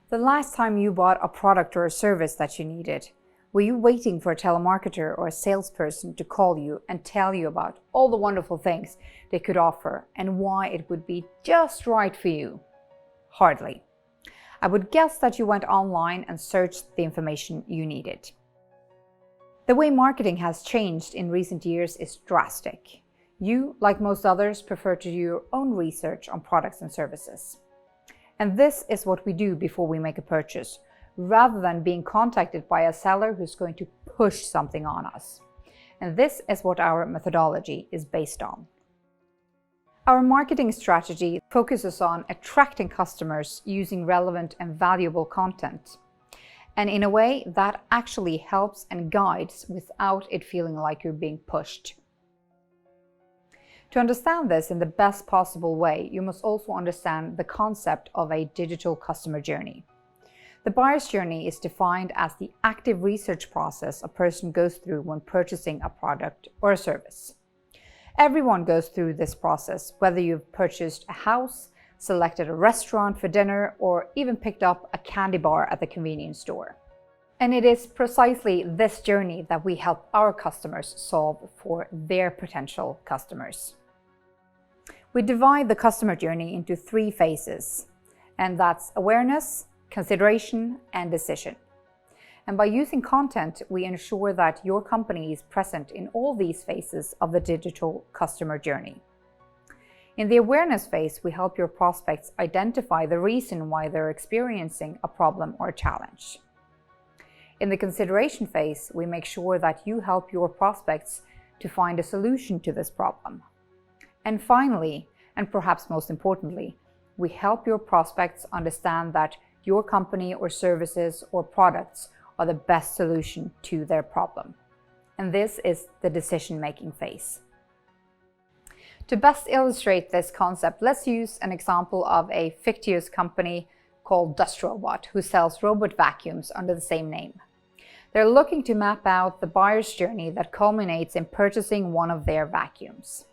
The last time you bought a product or a service that you needed, were you waiting for a telemarketer or a salesperson to call you and tell you about all the wonderful things they could offer and why it would be just right for you? Hardly. I would guess that you went online and searched the information you needed. The way marketing has changed in recent years is drastic. You, like most others, prefer to do your own research on products and services. And this is what we do before we make a purchase, rather than being contacted by a seller who's going to push something on us. And this is what our methodology is based on. Our marketing strategy focuses on attracting customers using relevant and valuable content. And in a way that actually helps and guides without it feeling like you're being pushed. To understand this in the best possible way, you must also understand the concept of a digital customer journey. The buyer's journey is defined as the active research process a person goes through when purchasing a product or a service. Everyone goes through this process, whether you've purchased a house, selected a restaurant for dinner, or even picked up a candy bar at the convenience store. And it is precisely this journey that we help our customers solve for their potential customers. We divide the customer journey into 3 phases, and that's awareness, consideration, and decision. And by using content, we ensure that your company is present in all these phases of the digital customer journey. In the awareness phase, we help your prospects identify the reason why they're experiencing a problem or a challenge. In the consideration phase, we make sure that you help your prospects to find a solution to this problem. And finally, and perhaps most importantly, we help your prospects understand that your company or services or products are the best solution to their problem. And this is the decision-making phase. To best illustrate this concept, let's use an example of a fictitious company called Dust Robot, who sells robot vacuums under the same name. They're looking to map out the buyer's journey that culminates in purchasing one of their vacuums.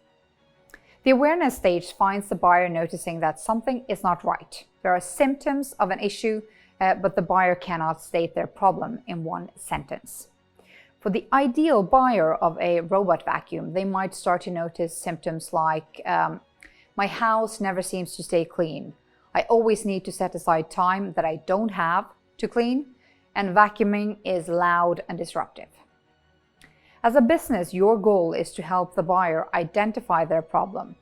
The awareness stage finds the buyer noticing that something is not right. There are symptoms of an issue, but the buyer cannot state their problem in one sentence. For the ideal buyer of a robot vacuum, they might start to notice symptoms like, my house never seems to stay clean. I always need to set aside time that I don't have to clean, and vacuuming is loud and disruptive. As a business, your goal is to help the buyer identify their problem.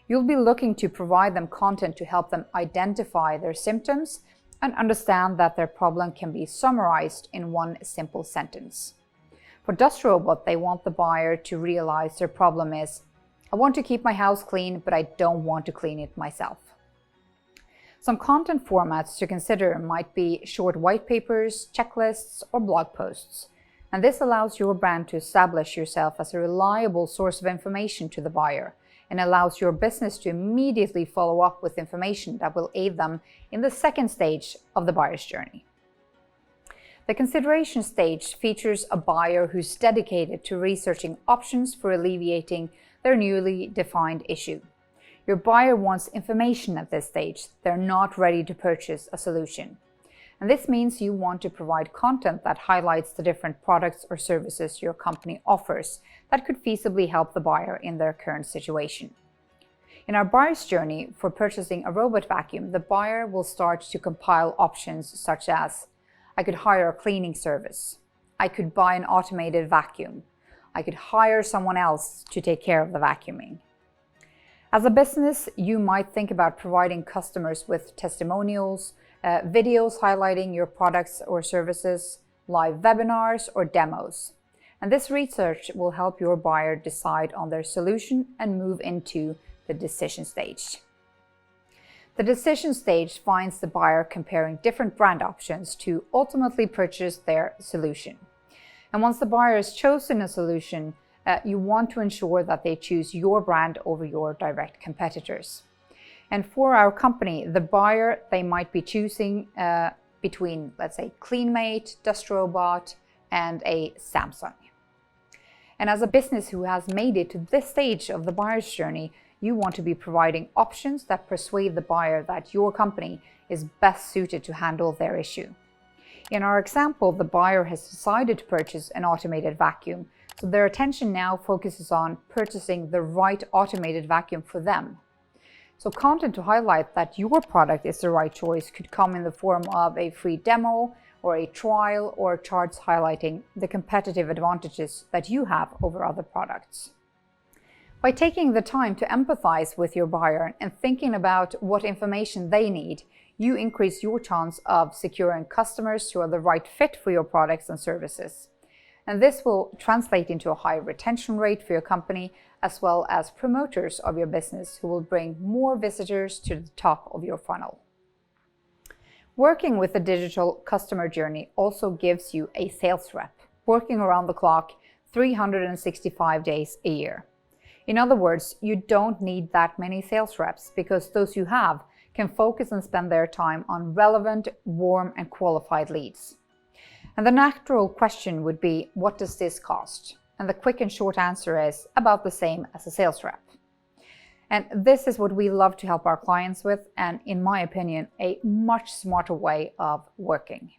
You'll be looking to provide them content to help them identify their symptoms and understand that their problem can be summarized in one simple sentence. For Dust Robot, they want the buyer to realize their problem is, I want to keep my house clean, but I don't want to clean it myself. Some content formats to consider might be short white papers, checklists, or blog posts. And this allows your brand to establish yourself as a reliable source of information to the buyer and allows your business to immediately follow up with information that will aid them in the second stage of the buyer's journey. The consideration stage features a buyer who's dedicated to researching options for alleviating their newly defined issue. Your buyer wants information at this stage. They're not ready to purchase a solution. And this means you want to provide content that highlights the different products or services your company offers that could feasibly help the buyer in their current situation. In our buyer's journey for purchasing a robot vacuum, the buyer will start to compile options such as, I could hire a cleaning service. I could buy an automated vacuum. I could hire someone else to take care of the vacuuming. As a business, you might think about providing customers with testimonials, videos highlighting your products or services, live webinars, or demos. And this research will help your buyer decide on their solution and move into the decision stage. The decision stage finds the buyer comparing different brand options to ultimately purchase their solution. And once the buyer has chosen a solution, you want to ensure that they choose your brand over your direct competitors. And for our company, the buyer, they might be choosing between, let's say, CleanMate, Dust Robot, and a Samsung. And as a business who has made it to this stage of the buyer's journey, you want to be providing options that persuade the buyer that your company is best suited to handle their issue. In our example, the buyer has decided to purchase an automated vacuum, so their attention now focuses on purchasing the right automated vacuum for them. So content to highlight that your product is the right choice could come in the form of a free demo or a trial or charts highlighting the competitive advantages that you have over other products. By taking the time to empathize with your buyer and thinking about what information they need, you increase your chance of securing customers who are the right fit for your products and services. And this will translate into a high retention rate for your company, as well as promoters of your business who will bring more visitors to the top of your funnel. Working with the digital customer journey also gives you a sales rep, working around the clock 365 days a year. In other words, you don't need that many sales reps because those you have can focus and spend their time on relevant, warm, and qualified leads. And the natural question would be, what does this cost? And the quick and short answer is about the same as a sales rep. And this is what we love to help our clients with, and in my opinion, a much smarter way of working.